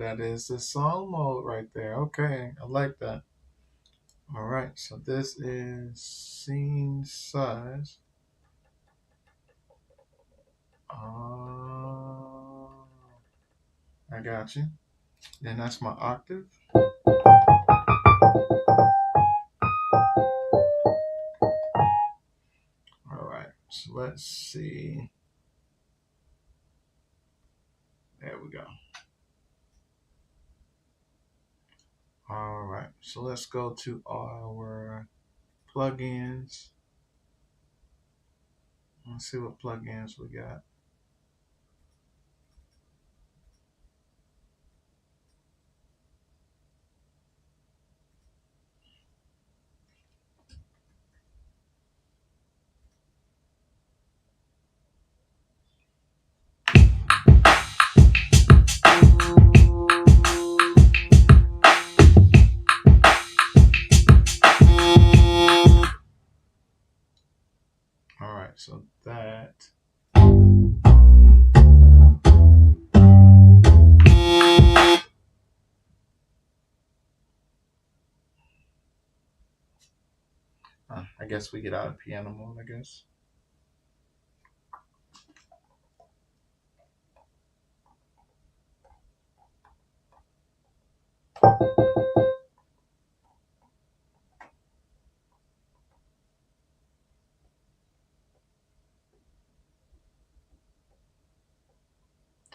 that is the song mode right there. Okay, I like that. All right, so this is scene size. I got you. Then that's my octave. All right, so let's see. There we go. All right, so let's go to our plugins. Let's see what plugins we got. All right, so that. I guess we get out of piano mode, I guess.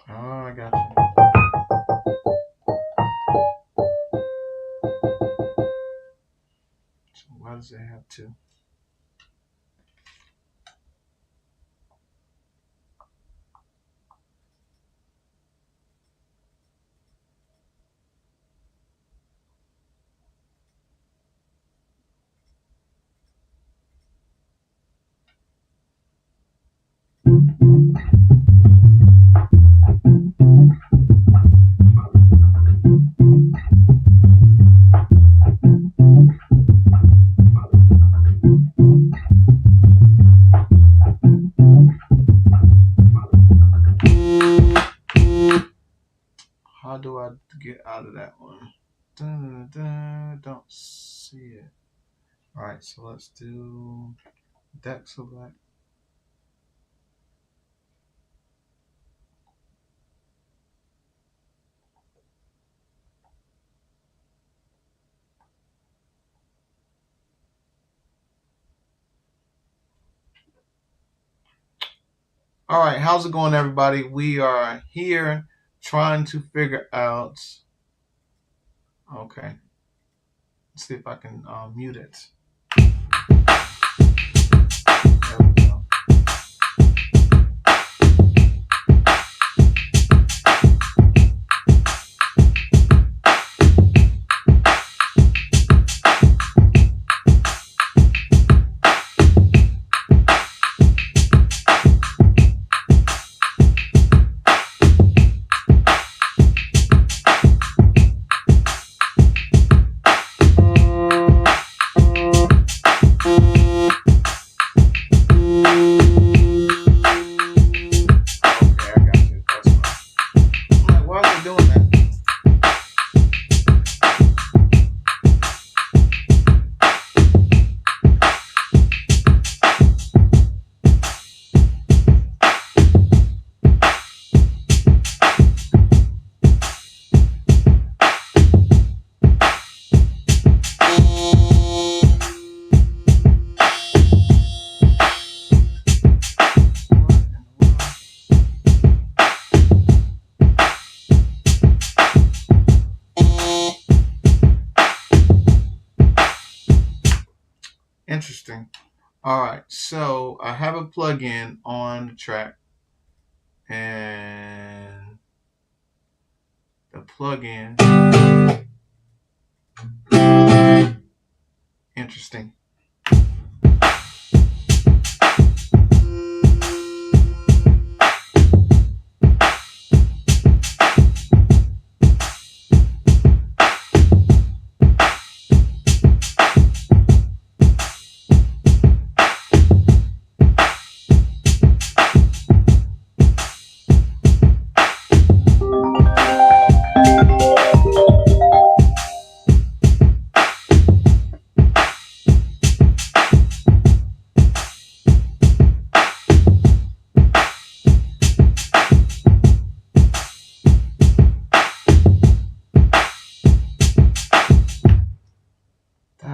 Oh, I got you. So why does it have to? How do I get out of that one? Don't see it. All right, so let's do deck select. All right, how's it going, everybody? We are here trying to figure out. Okay, let's see if I can mute it. There we go. Interesting. All right, so I have a plugin on the track, and the plugin. Interesting.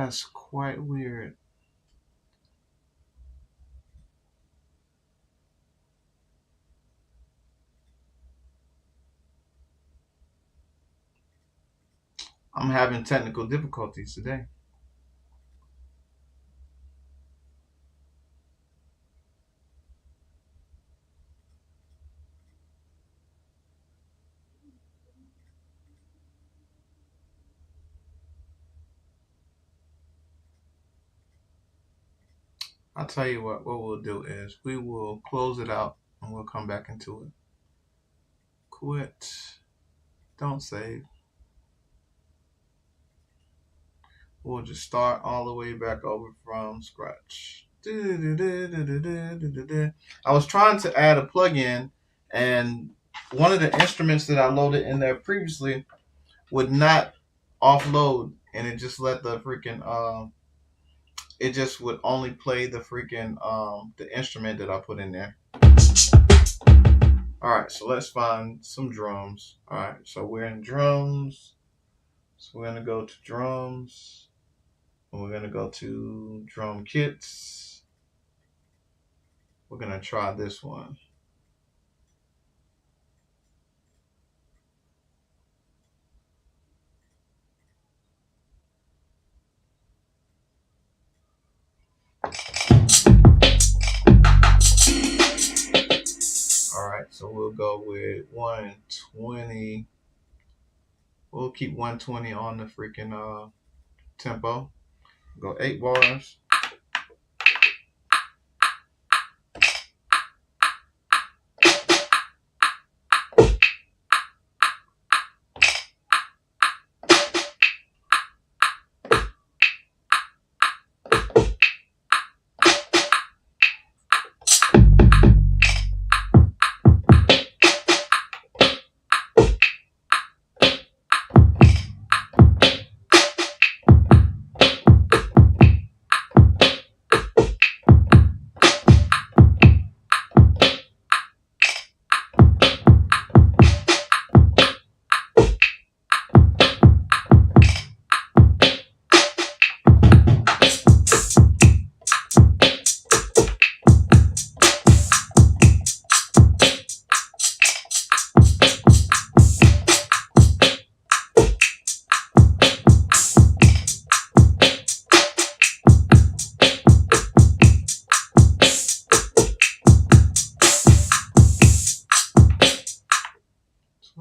That's quite weird. I'm having technical difficulties today. I'll tell you what we'll do is we will close it out and we'll come back into it. Quit. Don't save. We'll just start all the way back over from scratch. I was trying to add a plugin, and one of the instruments that I loaded in there previously would not offload, and it just let the freaking it just would only play the freaking the instrument that I put in there. All right, so let's find some drums. All right, so we're in drums. So we're gonna go to drums, and we're gonna go to drum kits. We're gonna try this one. All right, so we'll go with 120. We'll keep 120 on the freaking tempo. Go 8 bars.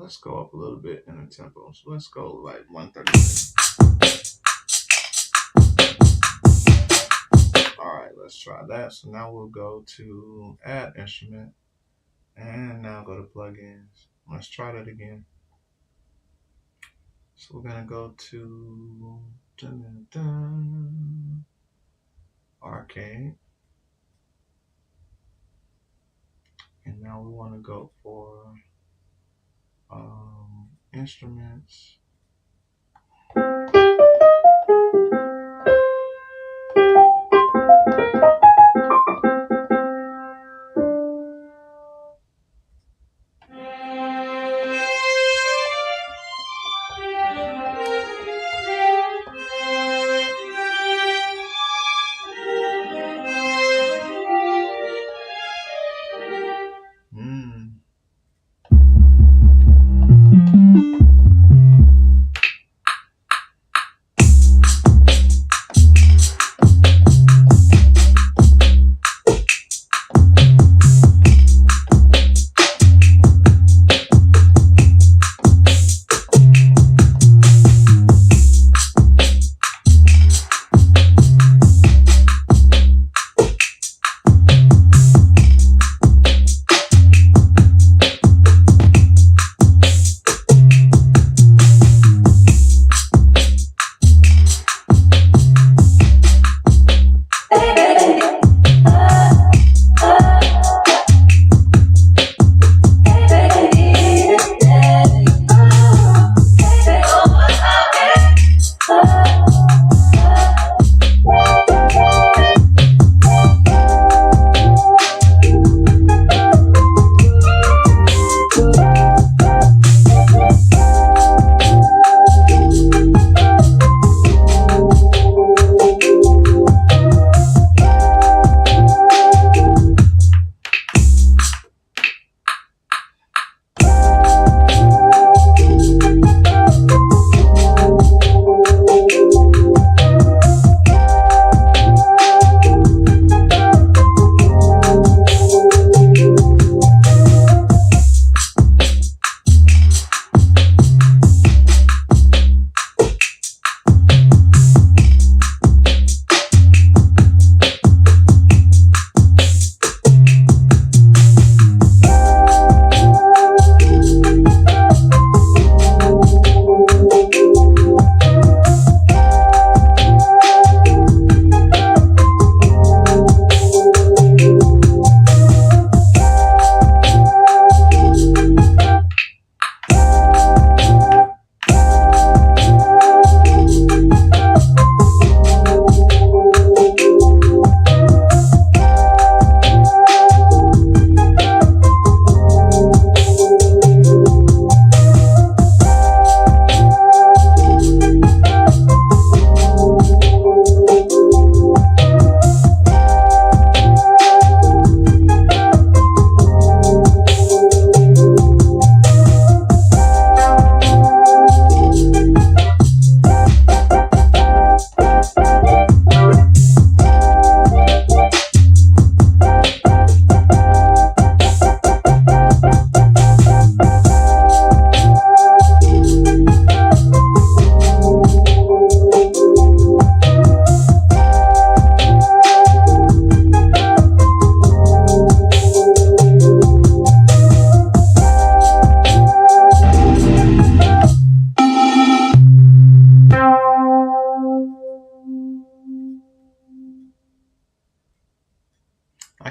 Let's go up a little bit in the tempo. So let's go like 130. All right, let's try that. So now we'll go to add instrument and now go to plugins. Let's try that again. So we're gonna go to arcade. And now we want to go for instruments.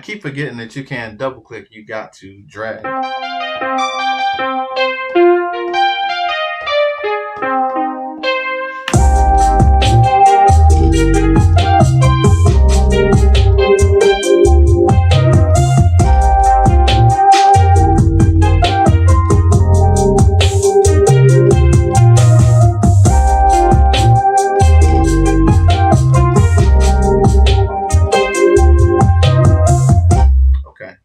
keep forgetting that you can't double click, you got to drag. Okay.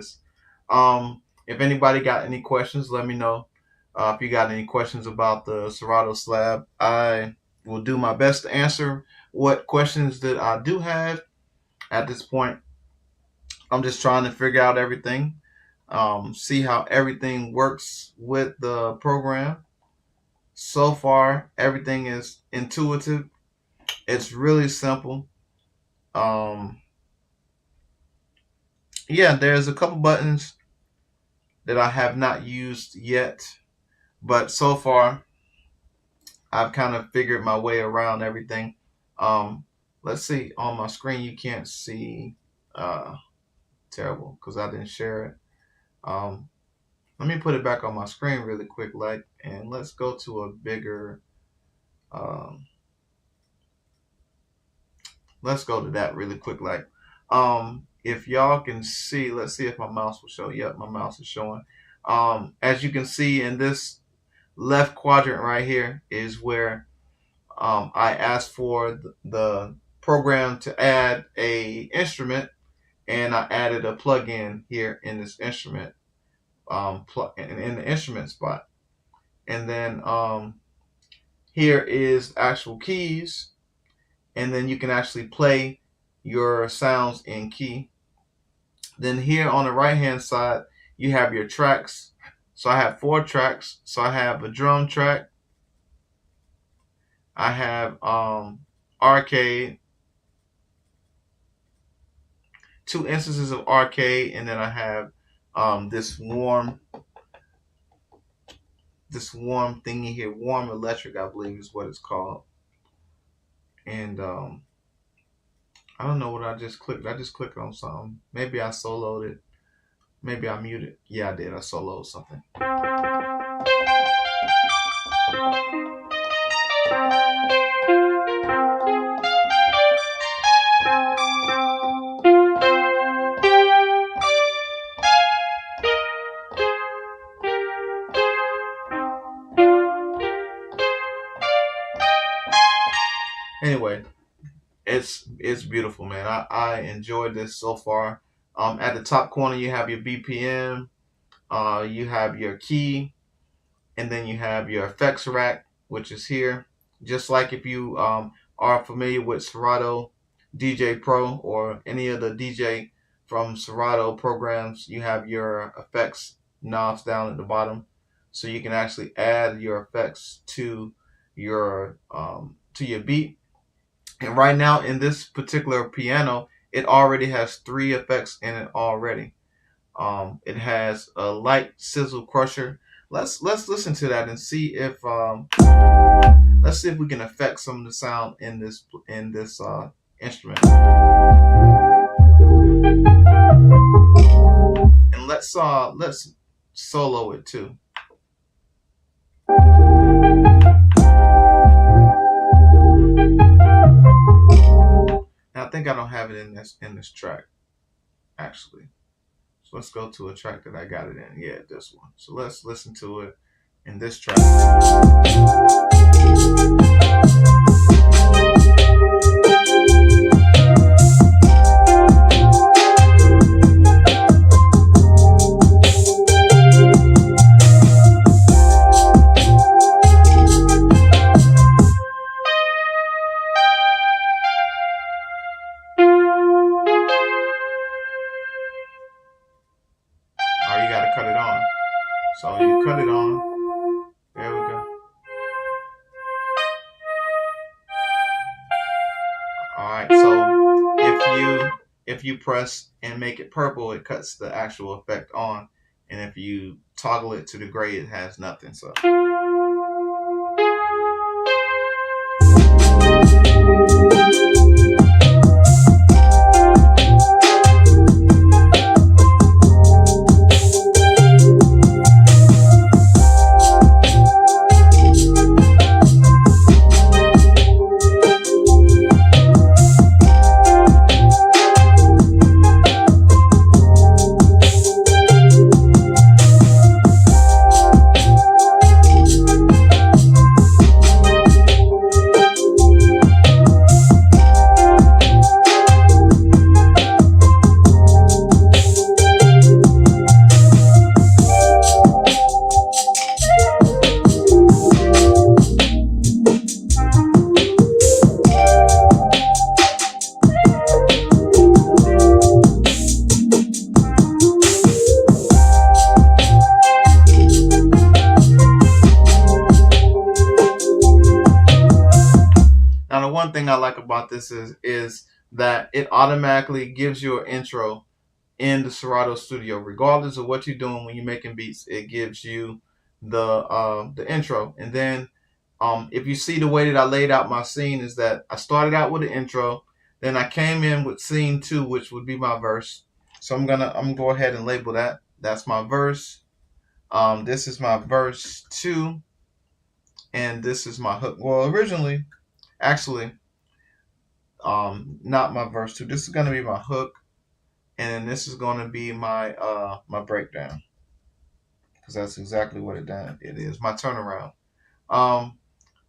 this. If anybody got any questions, let me know. If you got any questions about the Serato Slab, I will do my best to answer what questions that I do have. At this point, I'm just trying to figure out everything, see how everything works with the program. So far, everything is intuitive. It's really simple. Um, yeah, there's a couple buttons that I have not used yet, but so far I've kind of figured my way around everything. Um, let's see, on my screen you can't see, uh, terrible because I didn't share it. Um, Let me put it back on my screen really quick, like, and let's go to a bigger. Um, let's go to that really quick, like. If y'all can see, let's see if my mouse will show. Yep, my mouse is showing. As you can see in this left quadrant right here is where I asked for the program to add a instrument, and I added a plugin here in this instrument, in the instrument spot. And then here is actual keys, and then you can actually play your sounds in key. Then here on the right hand side you have your tracks. So I have 4 tracks. So I have a drum track, I have arcade, 2 instances of arcade, and then I have this warm thingy here, warm electric, I believe is what it's called. And I don't know what I just clicked. I just clicked on something. Maybe I soloed it. Maybe I muted. Yeah, I did. I soloed something. Anyway, it's beautiful, man. I enjoyed this so far. At the top corner you have your BPM, you have your key, and then you have your effects rack, which is here. Just like if you are familiar with Serato DJ Pro or any of the DJ from Serato programs, you have your effects knobs down at the bottom, so you can actually add your effects to your beat. And right now in this particular piano, it already has 3 effects in it already. It has a light sizzle crusher. Let's listen to that and see if let's see if we can affect some of the sound in this instrument. And let's solo it too. Now I think I don't have it in this track actually. So let's go to a track that I got it in. Yeah, this one. So let's listen to it in this track. Or you gotta cut it on. So you cut it on. There we go. Alright, so if you press and make it purple, it cuts the actual effect on. And if you toggle it to the gray, it has nothing. So thing I like about this is that it automatically gives you an intro in the Serato Studio, regardless of what you're doing when you're making beats. It gives you the intro, and then if you see the way that I laid out my scene is that I started out with an intro, then I came in with scene 2, which would be my verse. So I'm gonna go ahead and label that. That's my verse. This is my verse 2, and this is my hook. Well, originally, actually, not my verse 2. This is gonna be my hook, and then this is gonna be my my breakdown, because that's exactly what it is. My turnaround.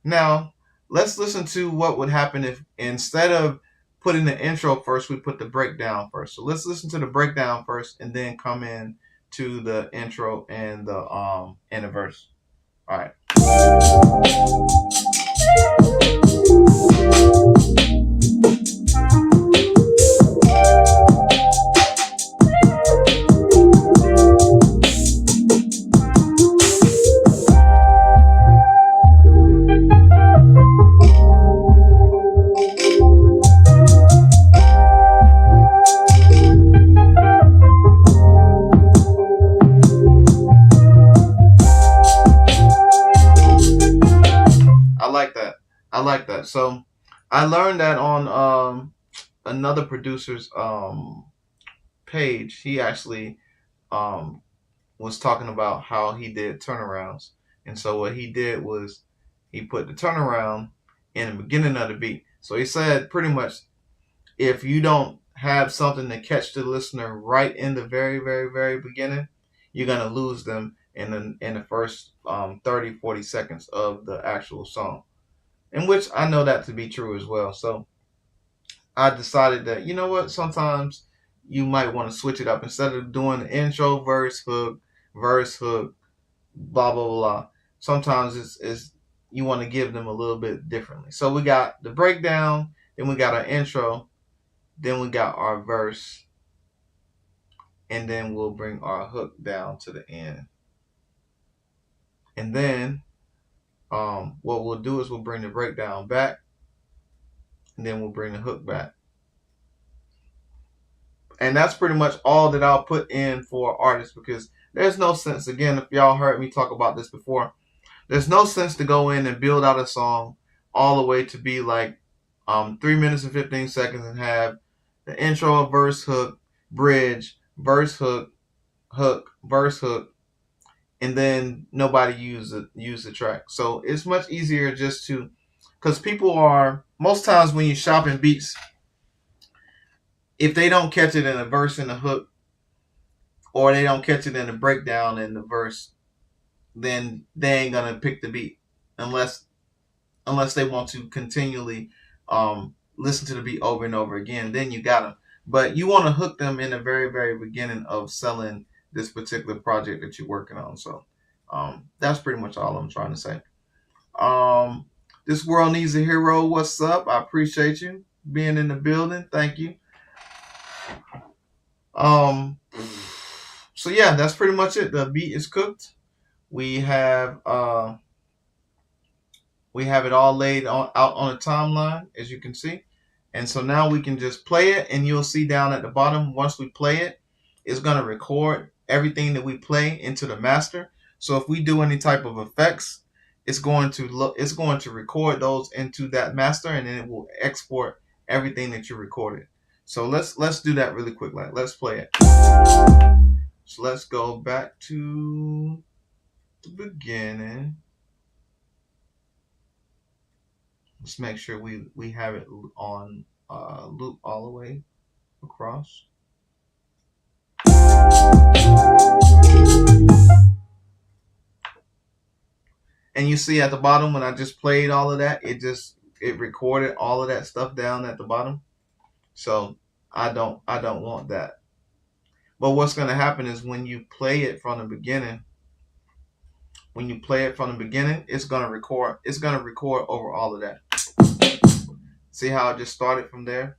Now let's listen to what would happen if instead of putting the intro first, we put the breakdown first. So let's listen to the breakdown first, and then come in to the intro and the verse. All right. I like that. So I learned that on another producer's page. He actually was talking about how he did turnarounds. And so what he did was he put the turnaround in the beginning of the beat. So he said pretty much if you don't have something to catch the listener right in the very, very, very beginning, you're going to lose them in the first 30, 40 seconds of the actual song. In which I know that to be true as well. So I decided that, you know what, sometimes you might want to switch it up. Instead of doing the intro, verse, hook, blah, blah, blah. Sometimes it's you want to give them a little bit differently. So we got the breakdown, then we got our intro, then we got our verse, and then we'll bring our hook down to the end. And then what we'll do is we'll bring the breakdown back, and then we'll bring the hook back. And that's pretty much all that I'll put in for artists, because there's no sense, again, if y'all heard me talk about this before, there's no sense to go in and build out a song all the way to be like 3 minutes and 15 seconds and have the intro, verse, hook, bridge, verse, hook, verse, hook, and then nobody use the track. So it's much easier just to, because people are, most times when you're shopping beats, if they don't catch it in a verse and a hook, or they don't catch it in the breakdown and the verse, then they ain't gonna pick the beat unless they want to continually listen to the beat over and over again. Then you got them, but you want to hook them in the very, very beginning of selling this particular project that you're working on. So that's pretty much all I'm trying to say. This world needs a hero. What's up? I appreciate you being in the building. Thank you. So yeah, that's pretty much it. The beat is cooked. We have it all laid out on a timeline, as you can see. And so now we can just play it, and you'll see down at the bottom, once we play it, it's going to record everything that we play into the master. So if we do any type of effects, it's going to record those into that master, and then it will export everything that you recorded. So let's do that really quick. Let's play it. So let's go back to the beginning. Let's make sure we have it on loop all the way across. And you see at the bottom, when I just played all of that, it recorded all of that stuff down at the bottom. So I don't want that. But what's going to happen is when you play it from the beginning, it's going to record. It's going to record over all of that. See how I just started from there?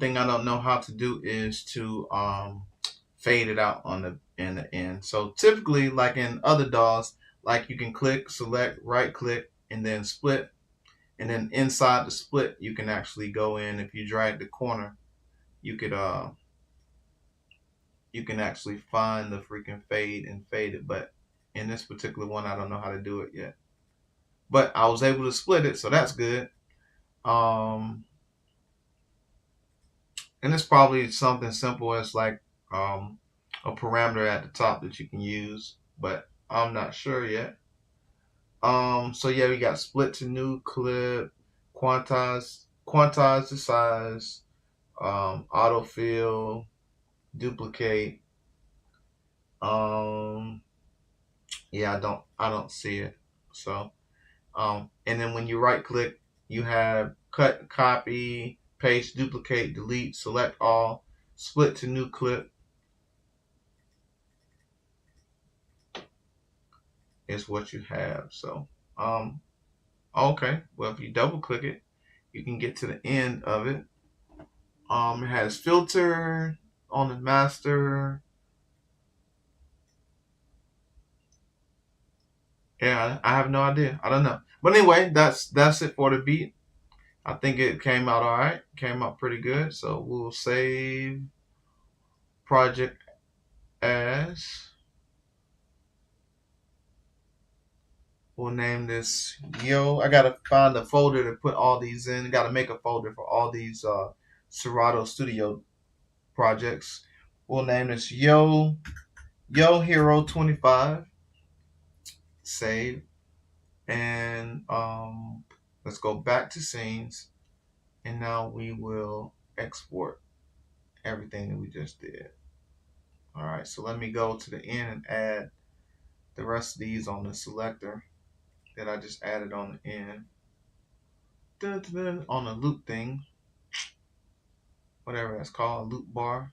thing I don't know how to do is to fade it out on the end. So typically, like in other DAWs, like you can click, select, right click, and then split, and then inside the split, you can actually go in. If you drag the corner, you could you can actually find the freaking fade and fade it. But in this particular one, I don't know how to do it yet. But I was able to split it, so that's good. Um, and it's probably something simple as like a parameter at the top that you can use, but I'm not sure yet. So yeah, we got split to new clip, quantize the size, autofill, duplicate. Um, yeah, I don't see it. So and then when you right click, you have cut, copy, paste, duplicate, delete, select all, split to new clip is what you have. So okay, well if you double click it, you can get to the end of it. It has filter on the master. Yeah, I have no idea. I don't know. But anyway, that's it for the beat. I think it came out all right. Came out pretty good. So we'll save project as. We'll name this Yo. I gotta find a folder to put all these in. Gotta make a folder for all these Serato Studio projects. We'll name this Yo Hero 25. Save. And let's go back to scenes. And now we will export everything that we just did. All right, so let me go to the end and add the rest of these on the selector that I just added on the end. Dun, dun, dun, on the loop thing, whatever that's called, loop bar.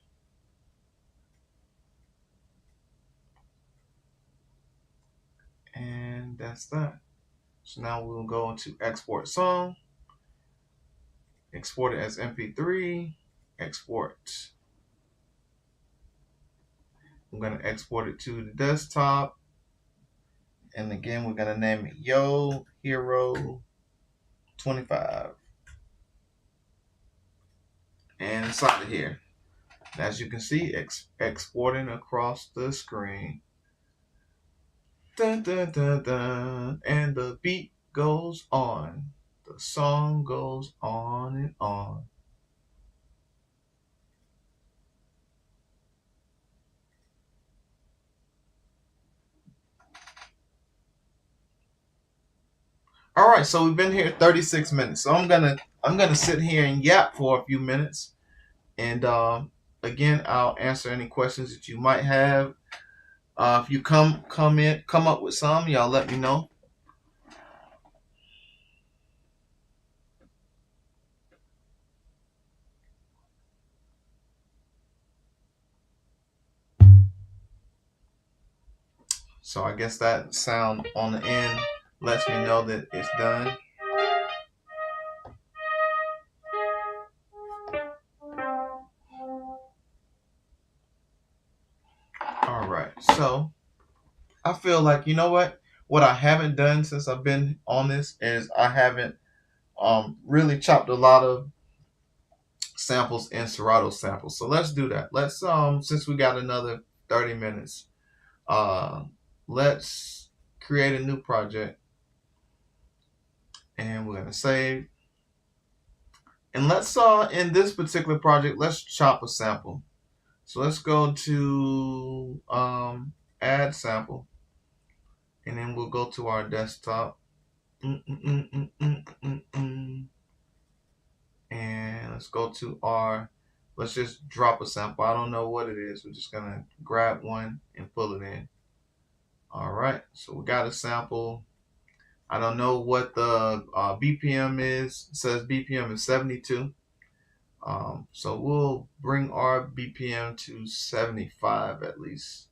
And that's that. So now we'll go into export song, export it as MP3, export. I'm gonna export it to the desktop. And again, we're gonna name it Yo Hero 25. And it's out of here. As you can see, exporting across the screen. Dun, dun, dun, dun. And the beat goes on. The song goes on and on. All right, so we've been here 36 minutes. So I'm gonna sit here and yap for a few minutes, and again, I'll answer any questions that you might have. If you come up with some, y'all let me know. So I guess that sound on the end lets me know that it's done. All right, so I feel like, you know what I haven't done since I've been on this is I haven't really chopped a lot of samples in Serato samples. So let's do that. Let's since we got another 30 minutes, let's create a new project, and we're gonna save. And let's in this particular project, let's chop a sample. So let's go to add sample, and then we'll go to our desktop. And let's go to let's just drop a sample. I don't know what it is. We're just gonna grab one and pull it in. All right, so we got a sample. I don't know what the BPM is. It says BPM is 72. So we'll bring our BPM to 75 at least.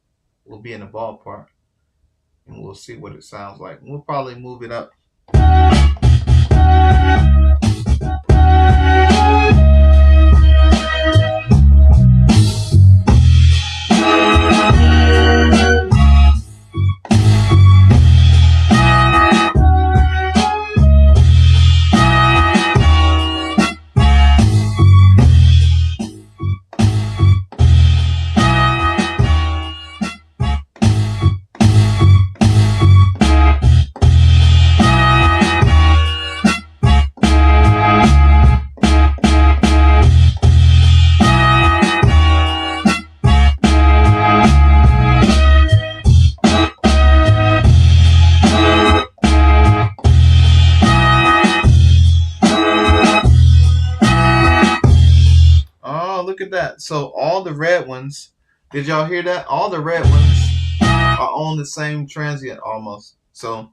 We'll be in the ballpark, and we'll see what it sounds like. We'll probably move it up. that. So all the red ones, did y'all hear that? All the red ones are on the same transient almost. So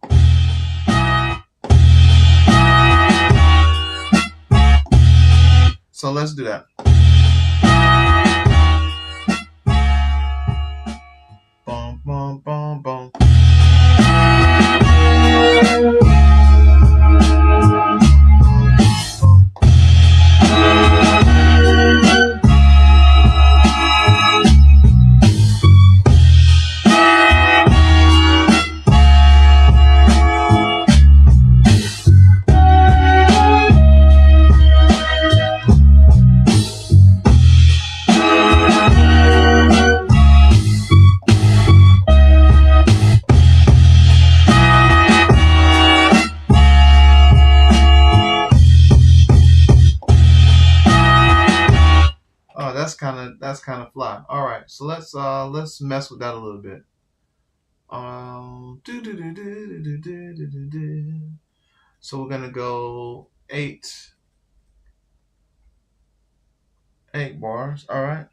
let's do that. Boom, boom, boom, boom. That's kind of fly. All right, so let's mess with that a little bit. So we're gonna go eight bars. All right.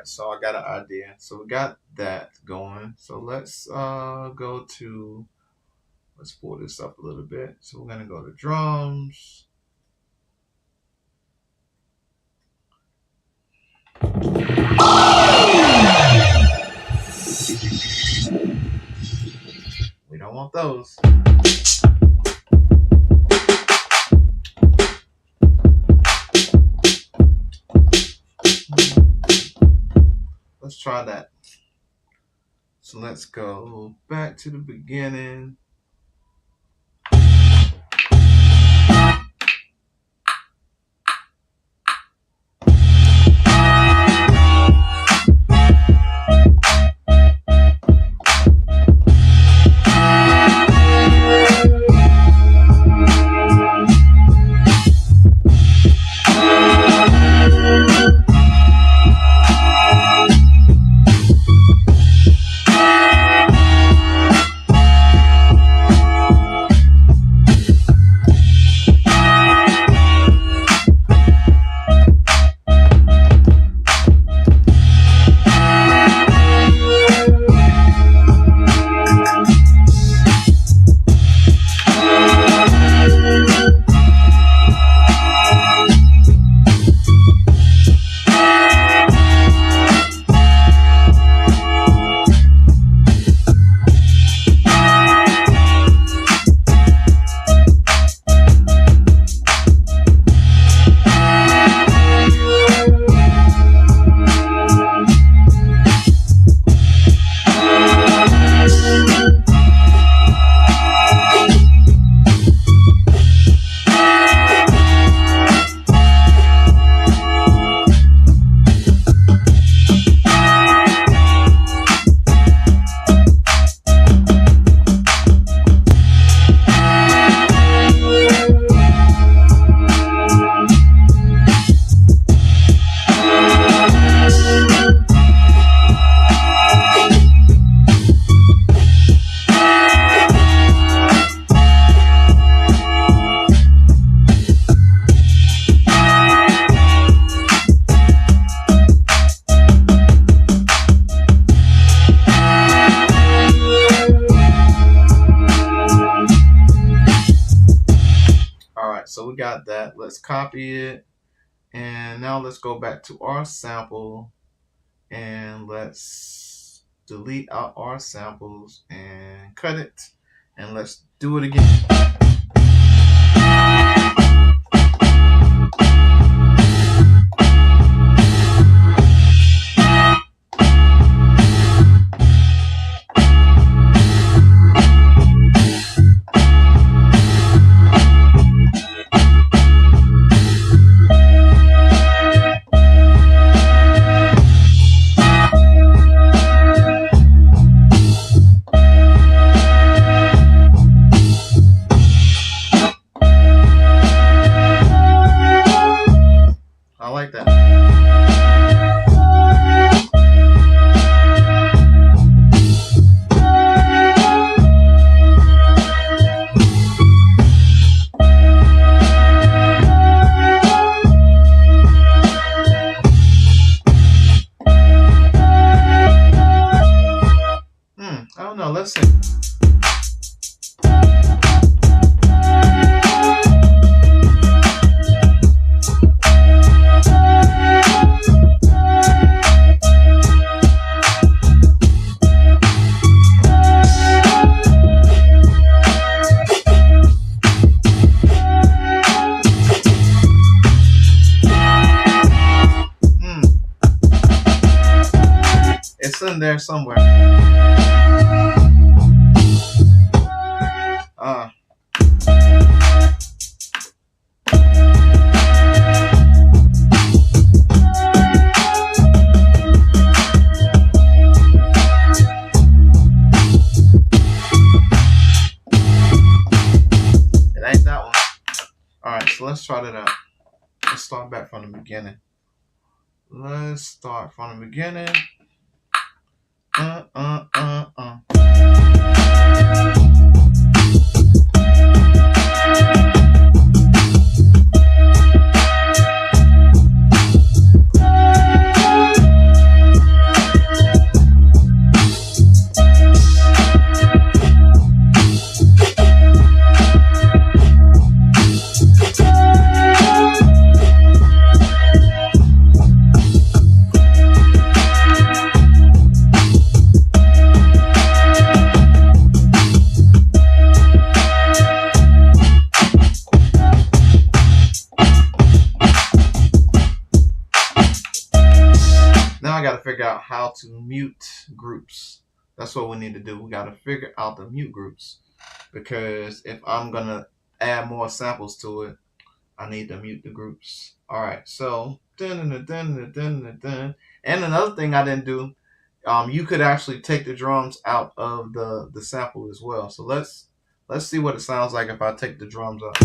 So I got an idea. So we got that going. So let's go to, let's pull this up a little bit. So we're gonna go to drums. We don't want those. Let's try that. So let's go back to the beginning. got that. Let's copy it. And now let's go back to our sample and let's delete out our samples and cut it. And let's do it again. I like that. I don't know. Let's see. It's in there somewhere. It ain't that one. Alright, so let's try that out. Let's start back from the beginning. Let's start from the beginning. Now I got to figure out how to mute groups. That's what we need to do. We got to figure out the mute groups, because if I'm going to add more samples to it, I need to mute the groups. All right, so and another thing I didn't do, you could actually take the drums out of the sample as well. So let's see what it sounds like if I take the drums out.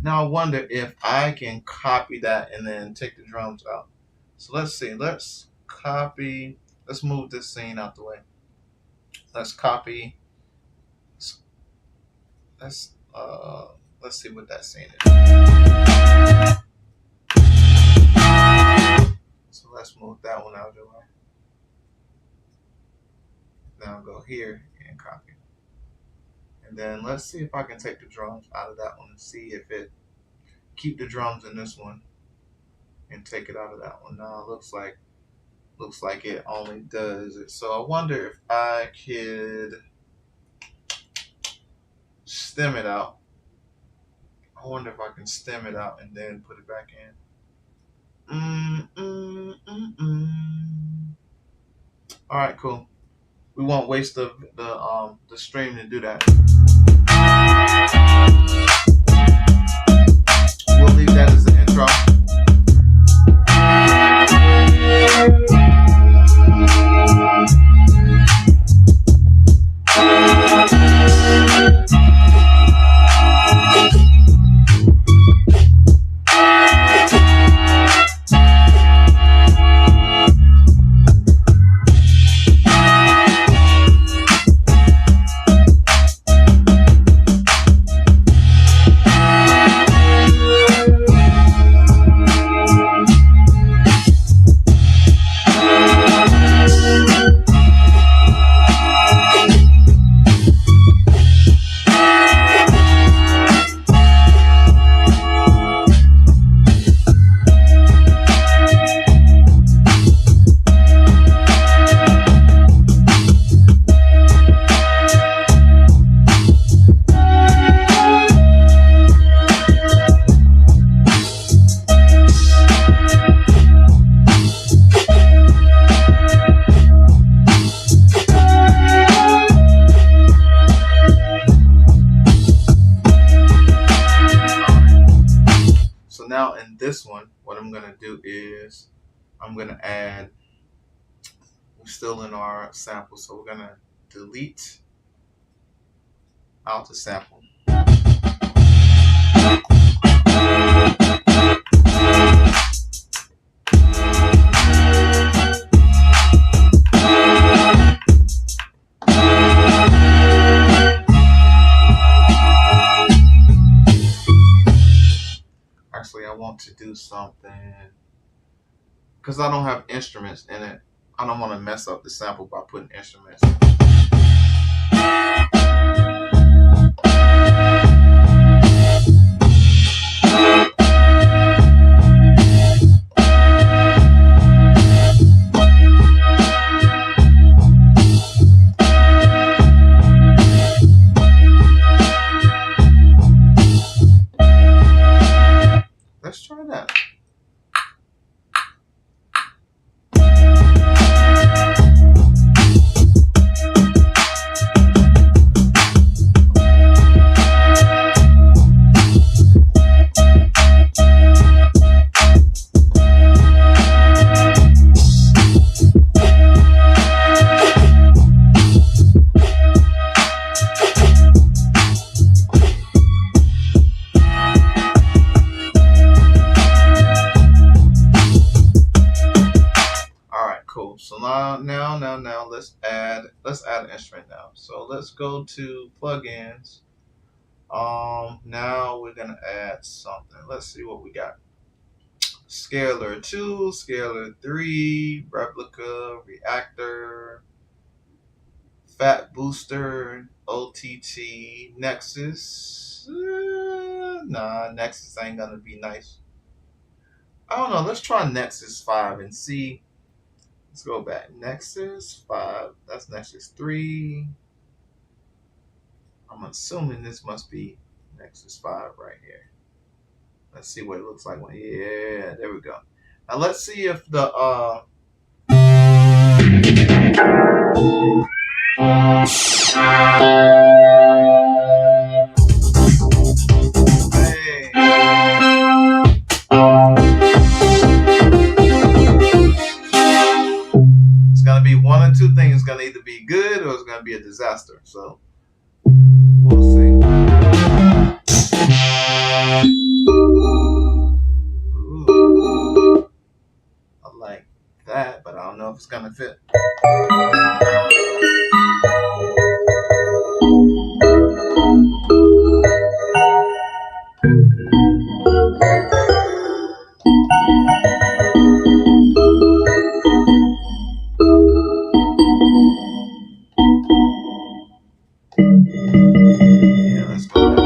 Now I wonder if I can copy that and then take the drums out. So let's see. Let's copy. Let's move this scene out the way. Let's copy. Let's see what that scene is. So let's move that one out of the way. Now I'll go here and copy. And then let's see if I can take the drums out of that one and see if it keep the drums in this one and take it out of that one. Now it looks like it only does it. So I wonder if I could stem it out. I wonder if I can stem it out and then put it back in. Mm, mm, mm, mm. All right, cool. We won't waste the stream to do that. We'll leave that as the intro. So now in this one, what I'm gonna do is I'm gonna add. We're still in our sample, so we're gonna delete out the sample. Actually, I want to do something because I don't have instruments in it. I don't want to mess up the sample by putting instruments. Let's try that. Cool. So now let's add an instrument now. So let's go to plugins. Now we're gonna add something. Let's see what we got. Scalar 2, Scalar 3, Replica, Reactor, Fat Booster, OTT, Nexus. Nah, Nexus ain't gonna be nice. I don't know. Let's try Nexus 5 and see. Let's go back. Nexus 5. That's Nexus 3. I'm assuming this must be Nexus 5 right here. Let's see what it looks like. Yeah, there we go. Now let's see if the it's gonna be one or two things. It's gonna either be good or it's gonna be a disaster. So we'll see. Ooh, I like that, but I don't know if it's gonna fit. Yeah, let's go back.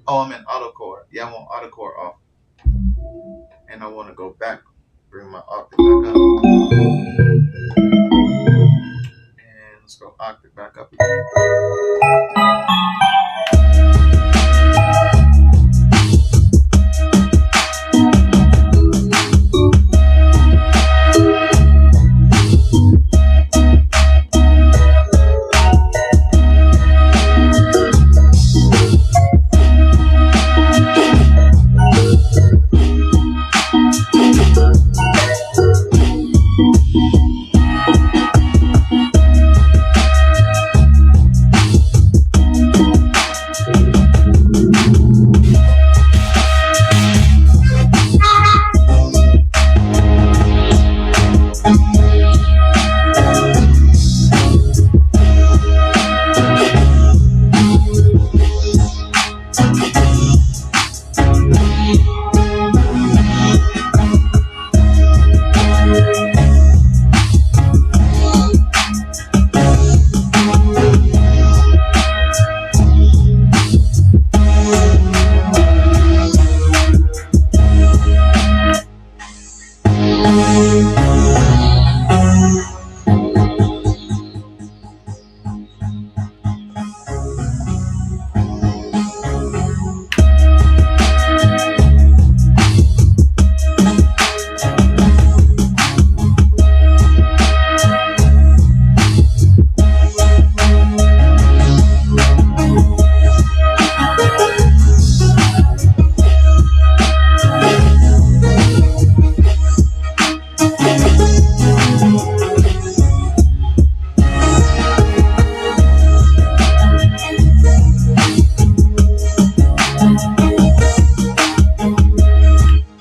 Oh, I'm in autocore. Yeah, I want autocore off. And I want to go back Bring my octave back up. And let's go octave back up.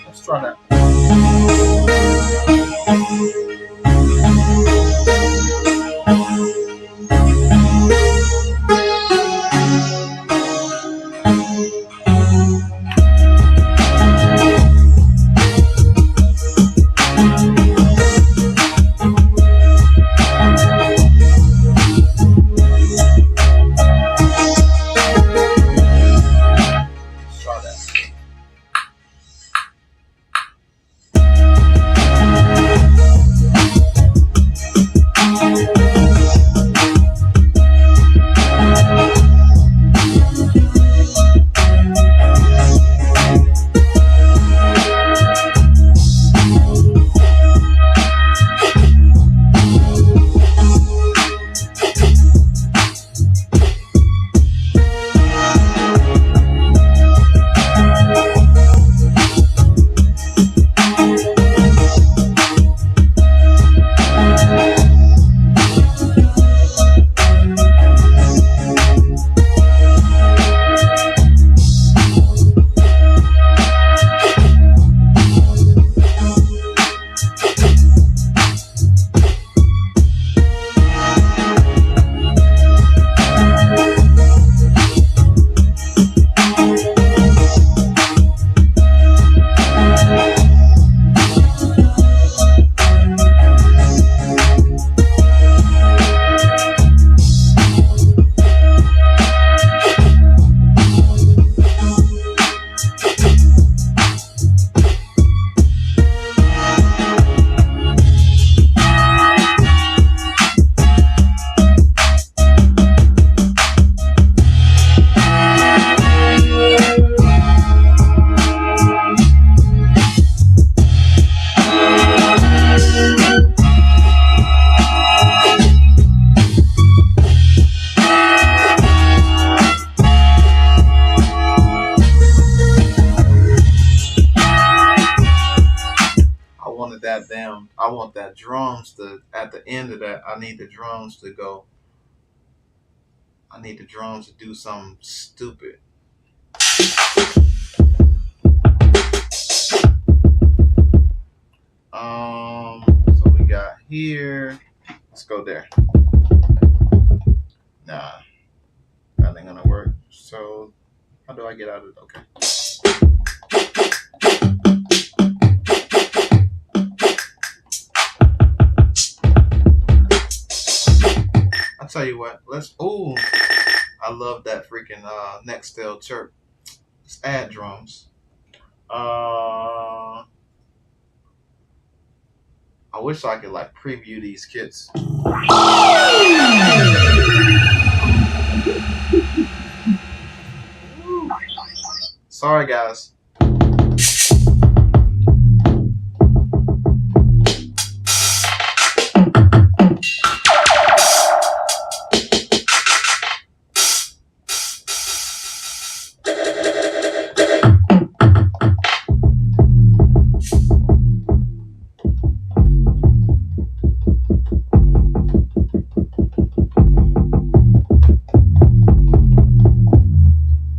Let's try that. Let's try that. I want that drums to, at the end of that, I need the drums to go, I need the drums to do something stupid. So we got here, let's go there. Nah, that ain't gonna work. So how do I get out of it? Okay. I'll tell you what, let's, ooh, I love that freaking Nextel chirp. Let's add drums. I wish I could like preview these kits. Sorry, guys.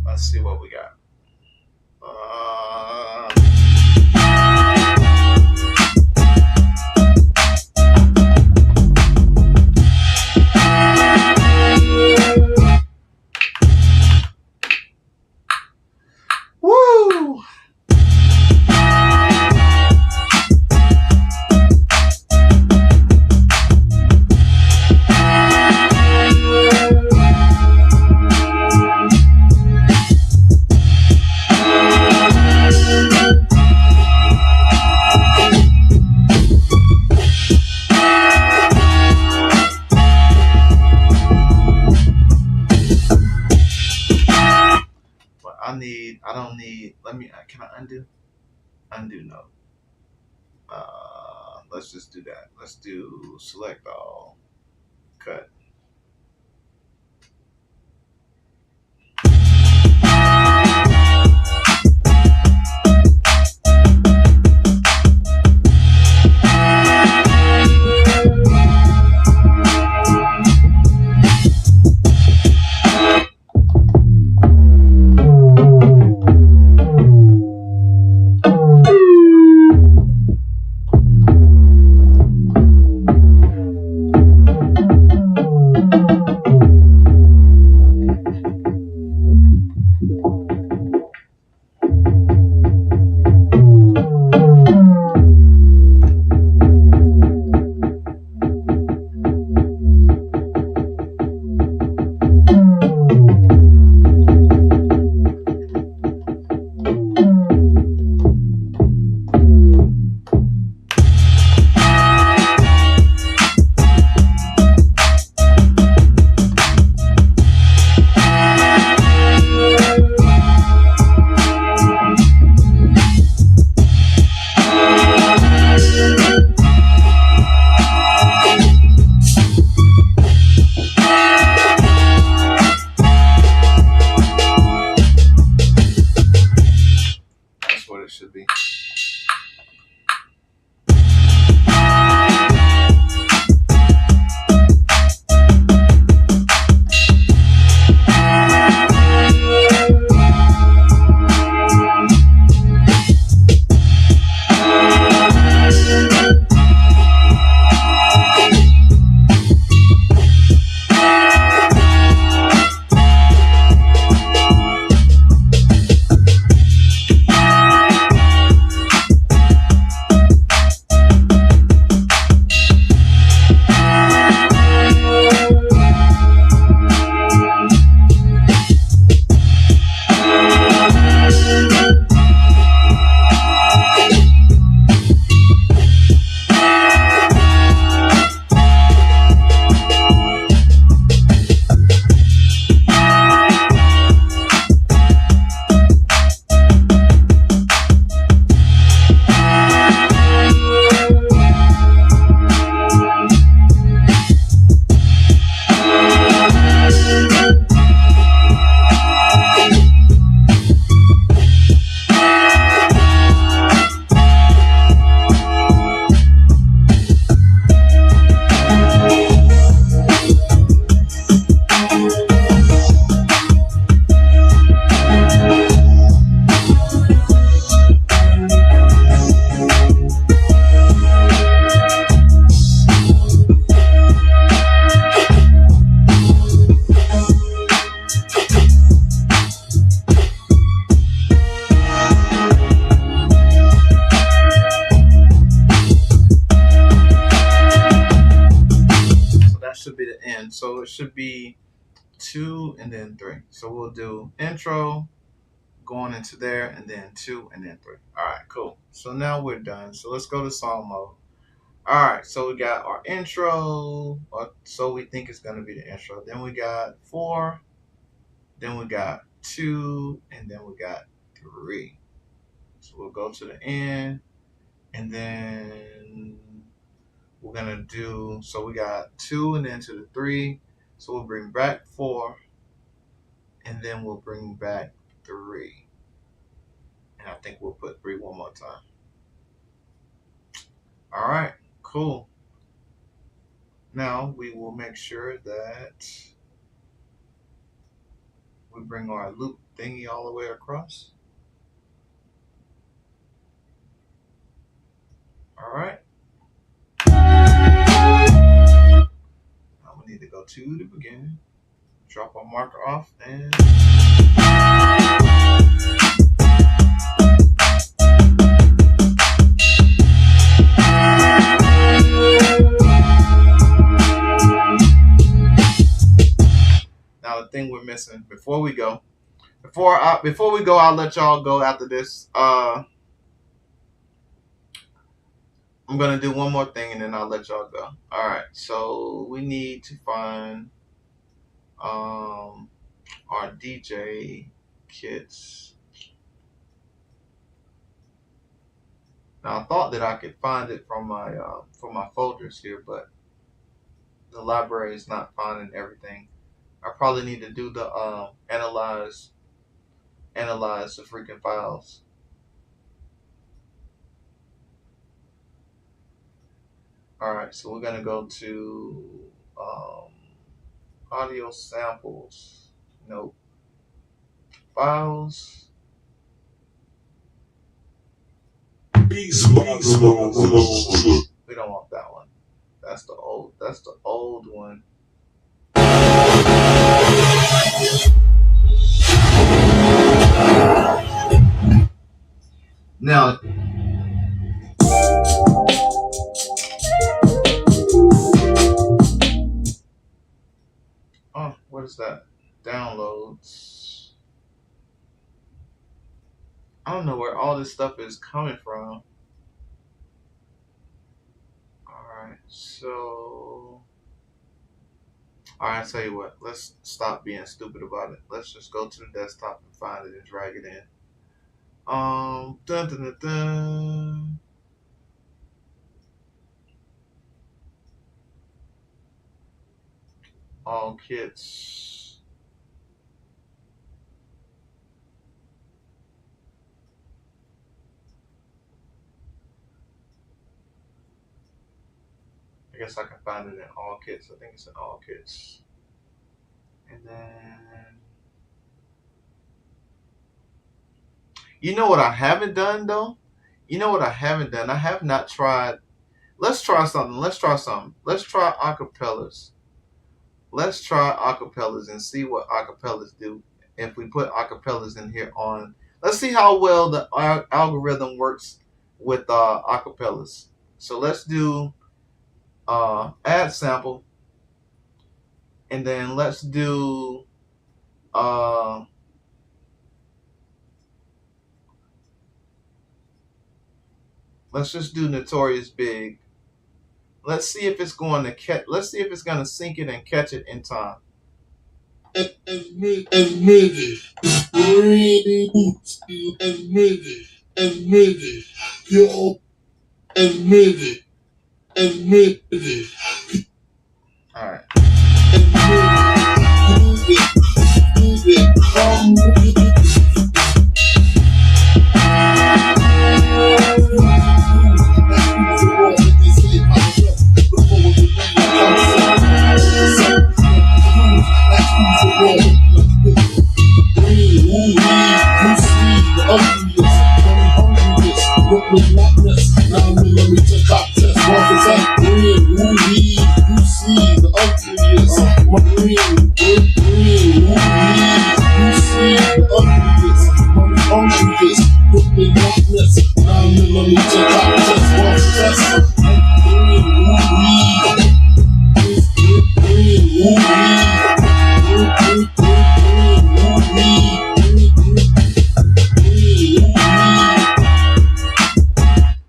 Let's see what we got. Woo! But I don't need, can I undo? Undo, no. Let's just do that. Let's do select all, cut. That's what it should be. Should be the end. So it should be 2 and then 3. So we'll do intro, going into there, and then 2 and then 3. All right, cool. So now we're done. So let's go to song mode. Alright, so we got our intro, or so we think it's gonna be the intro. Then we got 4, then we got 2, and then we got 3. So we'll go to the end, and then we're gonna do, so we got 2 and then to the 3. So we'll bring back 4, and then we'll bring back 3. And I think we'll put 3 one more time. Alright, cool. Now we will make sure that we bring our loop thingy all the way across. Alright. Now we need to go to the beginning, drop our marker off, and now the thing we're missing before we go, before we go, I'll let y'all go after this. I'm gonna do one more thing and then I'll let y'all go. All right, so we need to find our DJ kits. Now I thought that I could find it from my folders here, but the library is not finding everything. I probably need to do the analyze the freaking files. All right, so we're gonna go to audio samples. Nope. Files. We don't want that one. That's the old one. Now, oh, what is that? Downloads. I don't know where all this stuff is coming from. Alright, so I'll tell you what, let's stop being stupid about it. Let's just go to the desktop and find it and drag it in. Dun, dun, dun, dun. All kits. I guess I can find it in all kits. I think it's in all kits. And then, you know what I haven't done though? You know what I haven't done? I have not tried. Let's try something. Let's try acapellas. Let's try acapellas and see what acapellas do. If we put acapellas in here on, let's see how well the algorithm works with acapellas. So let's do add sample, and then let's do let's just do Notorious Big. Let's see if it's going to catch. Let's see if it's going to sync it and catch it in time. Admit it, yo, admit it. All right.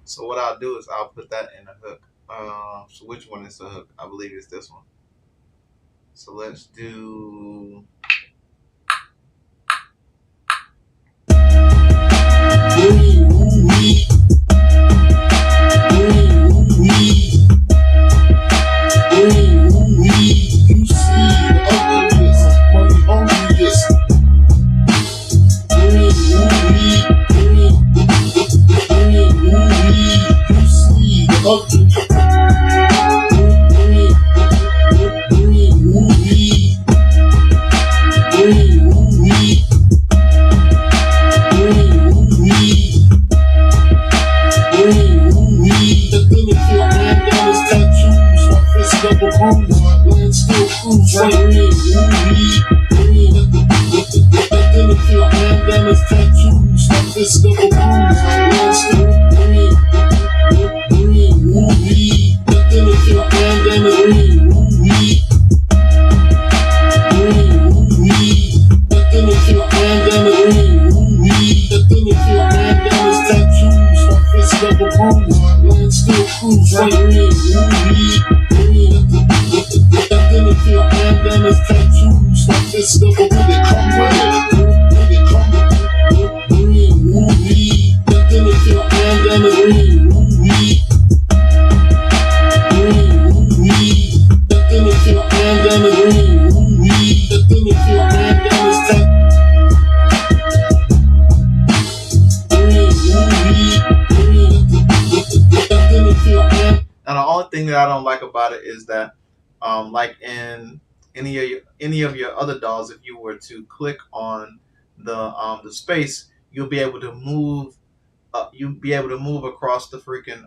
So what I'll do is I'll put that in a hook. So which one is the hook? I believe it's this one. So let's do. Now the only thing that I don't like about it is that, like in any of your other dolls, if you were to click on the space, you'll be able to move. You'll be able to move across the freaking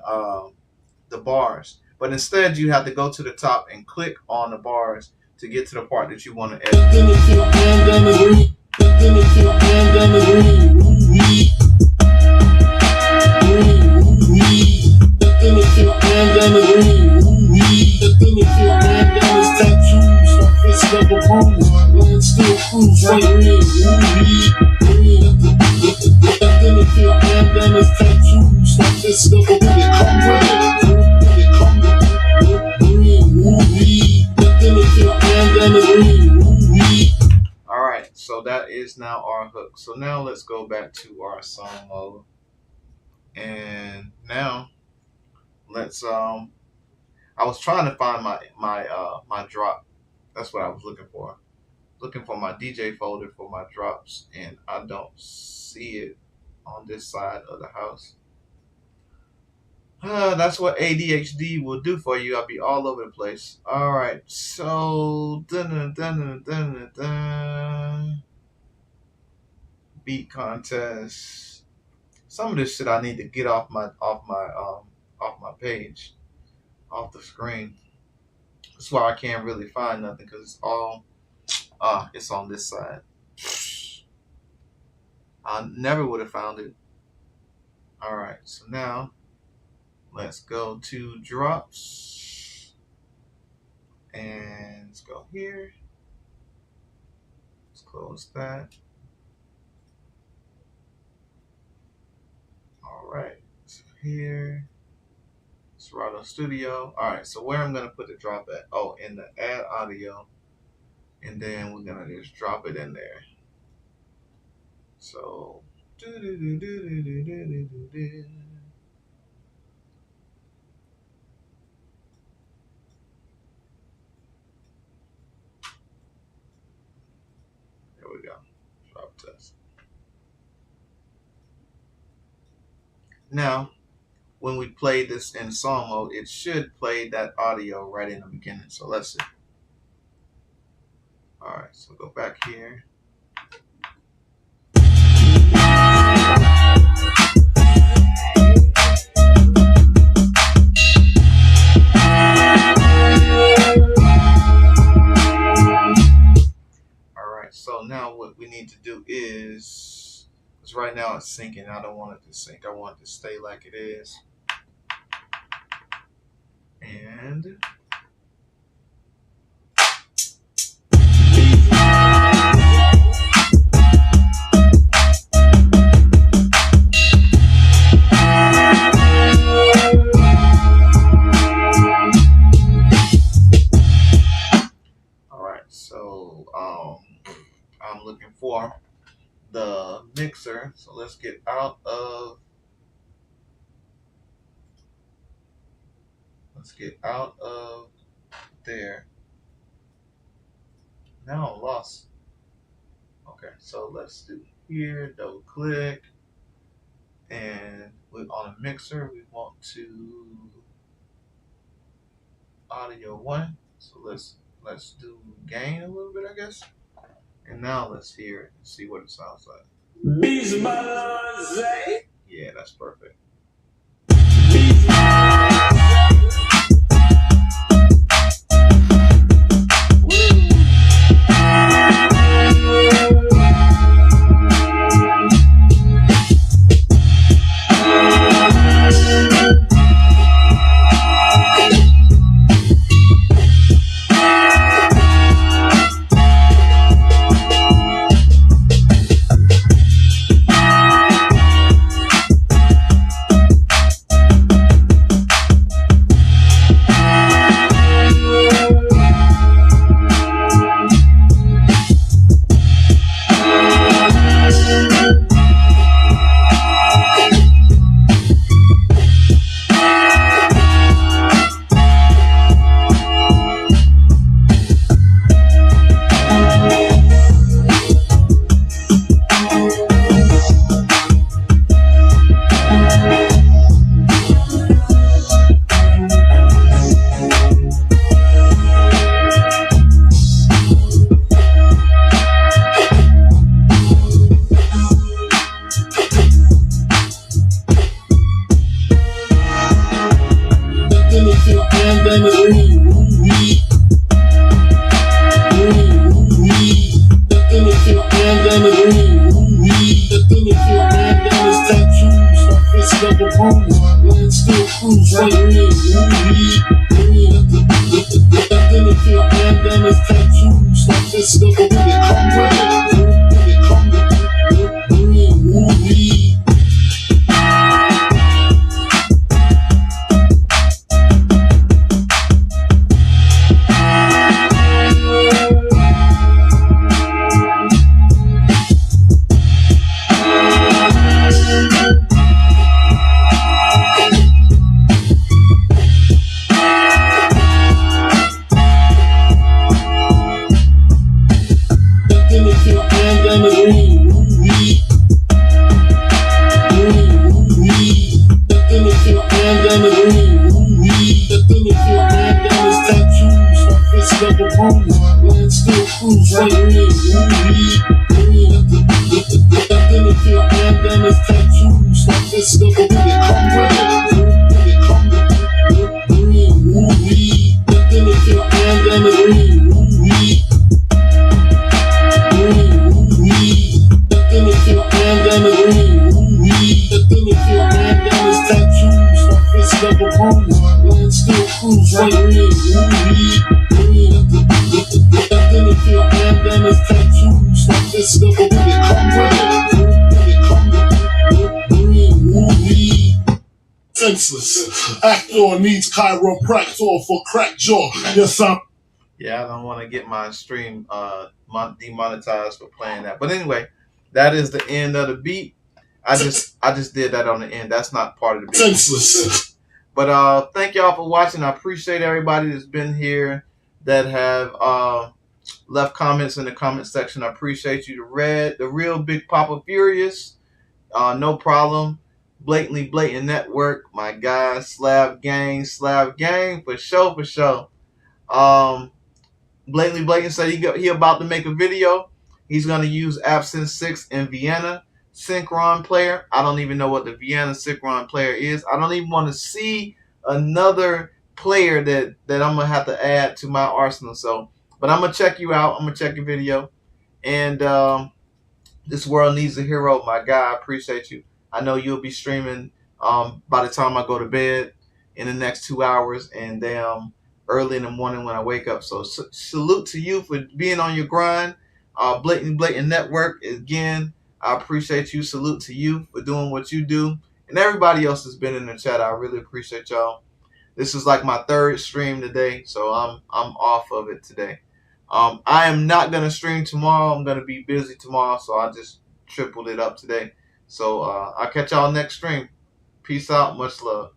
the bars. But instead, you have to go to the top and click on the bars to get to the part that you want to edit. Alright, so that is now our hook. So now let's go back to our song mode. And now let's I was trying to find my drop. That's what I was looking for. Looking for my DJ folder for my drops, and I don't see it on this side of the house. That's what ADHD will do for you. I'll be all over the place. All right, so beat contest. Some of this shit I need to get off my page, off the screen. That's why I can't really find nothing, because it's all it's on this side. I never would have found it. All right, so now let's go to drops, and let's go here. Let's close that. All right, so here, Serato Studio. All right, so where I'm gonna put the drop at? Oh, in the add audio, and then we're gonna just drop it in there. So there we go. Drop test. Now, when we play this in song mode, it should play that audio right in the beginning. So let's see. All right, so go back here. All right, so now what we need to do is, because right now it's syncing, I don't want it to sync. I want it to stay like it is. And I'm looking for the mixer. So let's get out of there. Now I'm lost. Okay, so let's do here, double click, and we're on a mixer. We want to audio one. So let's do gain a little bit, I guess. And now let's hear it and see what it sounds like. Yeah, that's perfect. Senseless. Actor needs chiropractor for crack jaw. Yes, I'm. Yeah, I don't want to get my stream demonetized for playing that. But anyway, that is the end of the beat. I just did that on the end. That's not part of the beat. Senseless. But thank y'all for watching. I appreciate everybody that's been here that have left comments in the comment section. I appreciate you. The real Big Papa Furious. No problem. Blatantly Blatant Network. My guy, Slab Gang, for sure. Blatantly Blatant said he about to make a video. He's gonna use Absinthe 6 in Vienna Synchron player. I don't even know what the Vienna Synchron player is. I don't even want to see another player that I'm gonna have to add to my arsenal. So, but I'm gonna check you out. I'm gonna check your video. And this world needs a hero, my guy. I appreciate you. I know you'll be streaming by the time I go to bed in the next 2 hours, and early in the morning when I wake up. So salute to you for being on your grind. Blatant Network, again, I appreciate you. Salute to you for doing what you do. And everybody else that's been in the chat, I really appreciate y'all. This is like my third stream today, so I'm off of it today. I am not gonna stream tomorrow. I'm gonna be busy tomorrow, so I just tripled it up today. So I'll catch y'all next stream. Peace out. Much love.